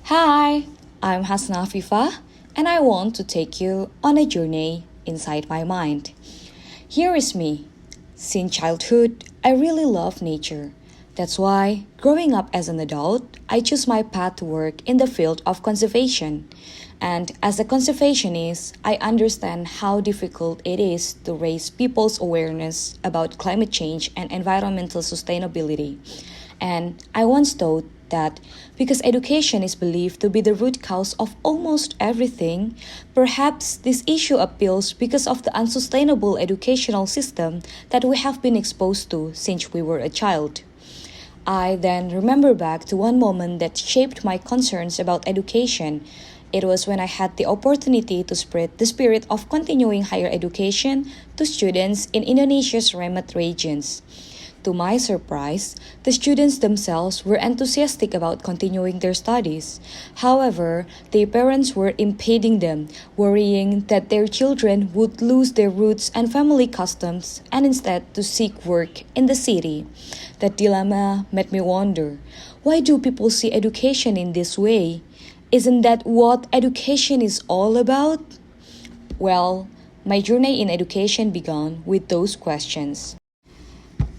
Hi, I'm Hasna Afifa, and I want to take you on a journey inside my mind. Here is me. Since childhood, I really love nature. That's why, growing up as an adult, I chose my path to work in the field of conservation. And as a conservationist, I understand how difficult it is to raise people's awareness about climate change and environmental sustainability. And I once thought that because education is believed to be the root cause of almost everything, perhaps this issue appeals because of the unsustainable educational system that we have been exposed to since we were a child. I then remember back to one moment that shaped my concerns about education. It was when I had the opportunity to spread the spirit of continuing higher education to students in Indonesia's remote regions. To my surprise, the students themselves were enthusiastic about continuing their studies. However, their parents were impeding them, worrying that their children would lose their roots and family customs and instead to seek work in the city. That dilemma made me wonder, why do people see education in this way? Isn't that what education is all about? Well, my journey in education began with those questions.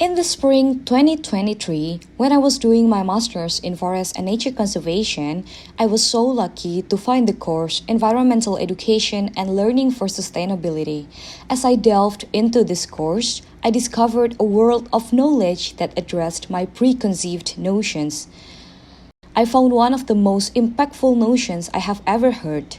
In the spring 2023, when I was doing my master's in forest and nature conservation, I was so lucky to find the course Environmental Education and Learning for Sustainability. As I delved into this course, I discovered a world of knowledge that addressed my preconceived notions. I found one of the most impactful notions I have ever heard,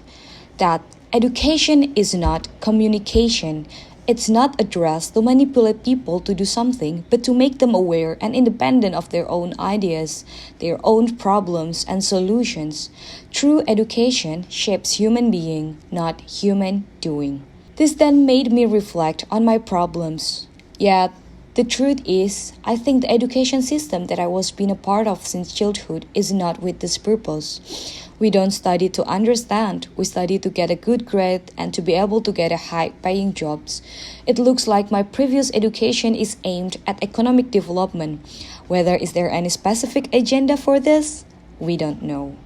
that education is not communication. It's not addressed to manipulate people to do something, but to make them aware and independent of their own ideas, their own problems and solutions. True education shapes human being, not human doing. This then made me reflect on my problems. Yet, the truth is, I think the education system that I was being a part of since childhood is not with this purpose. We don't study to understand, we study to get a good grade and to be able to get a high-paying jobs. It looks like my previous education is aimed at economic development. Whether is there any specific agenda for this? We don't know.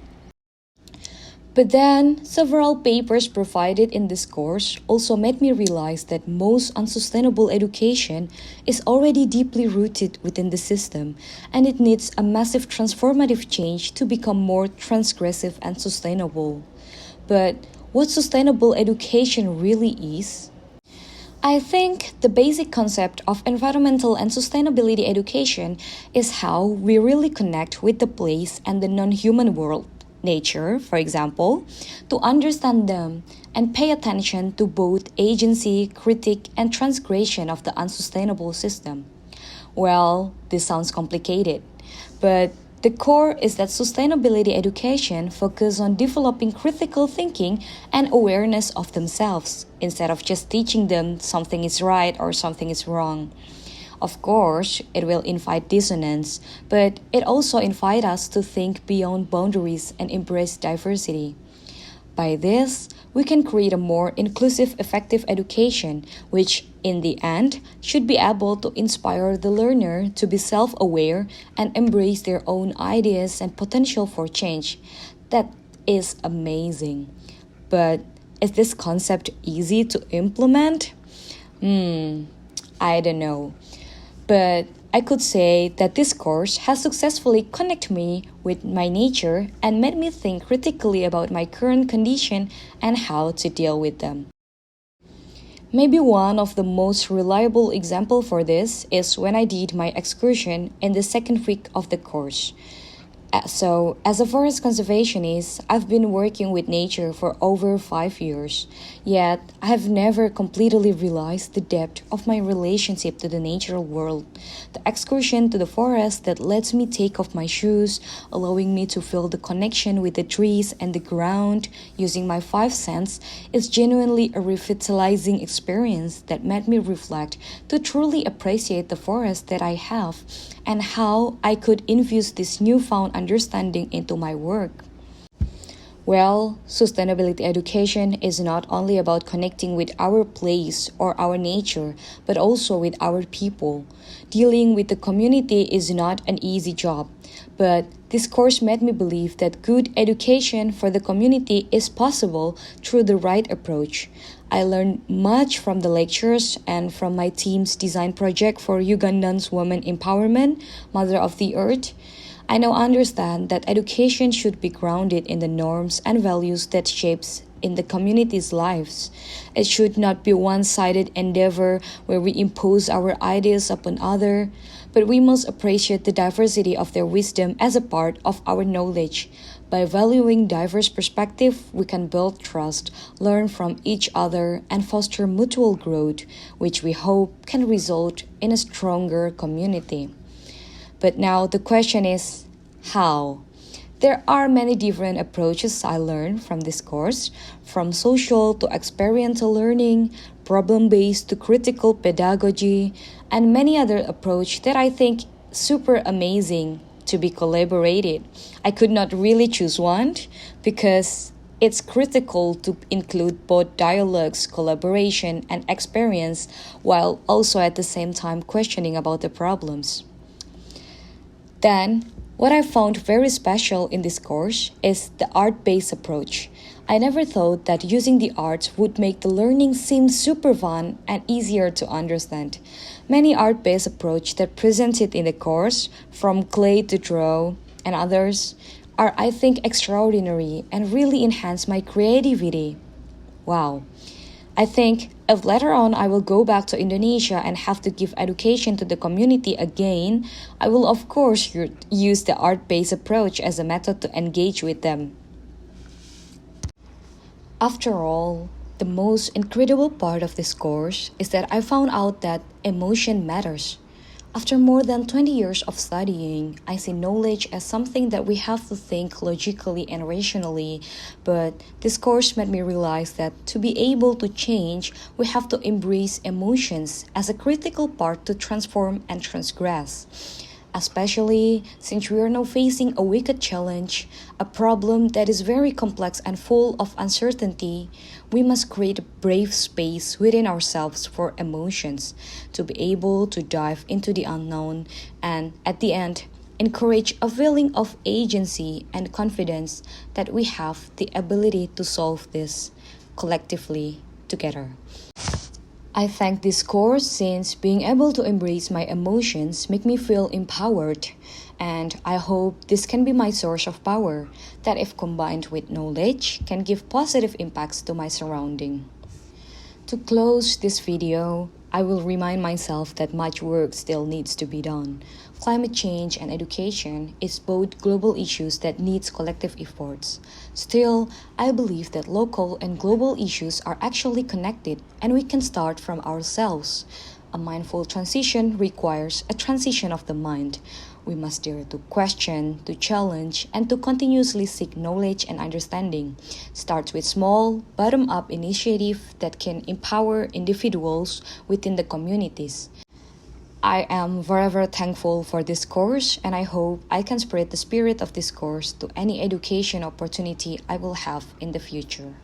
But then, several papers provided in this course also made me realize that most unsustainable education is already deeply rooted within the system, and it needs a massive transformative change to become more transgressive and sustainable. But what sustainable education really is? I think the basic concept of environmental and sustainability education is how we really connect with the place and the non-human world. Nature, for example, to understand them and pay attention to both agency, critique, and transgression of the unsustainable system. Well, this sounds complicated, but the core is that sustainability education focuses on developing critical thinking and awareness of themselves, instead of just teaching them something is right or something is wrong. Of course, it will invite dissonance, but it also invites us to think beyond boundaries and embrace diversity. By this, we can create a more inclusive, effective education, which, in the end, should be able to inspire the learner to be self-aware and embrace their own ideas and potential for change. That is amazing. But is this concept easy to implement? I don't know. But I could say that this course has successfully connected me with my nature and made me think critically about my current condition and how to deal with them. Maybe one of the most reliable example for this is when I did my excursion in the second week of the course. So, as a forest conservationist, I've been working with nature for over 5 years. Yet, I have never completely realized the depth of my relationship to the natural world. The excursion to the forest that lets me take off my shoes, allowing me to feel the connection with the trees and the ground using my five senses, is genuinely a revitalizing experience that made me reflect to truly appreciate the forest that I have and how I could infuse this newfound understanding into my work. Well, sustainability education is not only about connecting with our place or our nature, but also with our people. Dealing with the community is not an easy job, but This course made me believe that good education for the community is possible through the right approach. I learned much from the lectures and from my team's design project for Ugandan's Women Empowerment, Mother of the Earth. I now understand that education should be grounded in the norms and values that shapes in the community's lives. It should not be a one-sided endeavor where we impose our ideas upon others, but we must appreciate the diversity of their wisdom as a part of our knowledge. By valuing diverse perspectives, we can build trust, learn from each other, and foster mutual growth, which we hope can result in a stronger community. But now the question is, how? There are many different approaches I learned from this course, from social to experiential learning, problem-based to critical pedagogy, and many other approaches that I think super amazing to be collaborated. I could not really choose one because it's critical to include both dialogues, collaboration, and experience while also at the same time questioning about the problems. Then, what I found very special in this course is the art-based approach. I never thought that using the arts would make the learning seem super fun and easier to understand. Many art-based approaches that presented in the course, from clay to draw and others, are I think extraordinary and really enhance my creativity. Wow. I think if later on I will go back to Indonesia and have to give education to the community again, I will of course use the art-based approach as a method to engage with them. After all, the most incredible part of this course is that I found out that emotion matters. After more than 20 years of studying, I see knowledge as something that we have to think logically and rationally, but this course made me realize that to be able to change, we have to embrace emotions as a critical part to transform and transgress. Especially since we are now facing a wicked challenge, a problem that is very complex and full of uncertainty, we must create a brave space within ourselves for emotions to be able to dive into the unknown and, at the end, encourage a feeling of agency and confidence that we have the ability to solve this collectively together. I thank this course since being able to embrace my emotions make me feel empowered, and I hope this can be my source of power that if combined with knowledge can give positive impacts to my surrounding. To close this video, I will remind myself that much work still needs to be done. Climate change and education is both global issues that needs collective efforts. Still, I believe that local and global issues are actually connected and we can start from ourselves. A mindful transition requires a transition of the mind. We must dare to question, to challenge, and to continuously seek knowledge and understanding. Start with small, bottom-up initiatives that can empower individuals within the communities. I am forever thankful for this course, and I hope I can spread the spirit of this course to any education opportunity I will have in the future.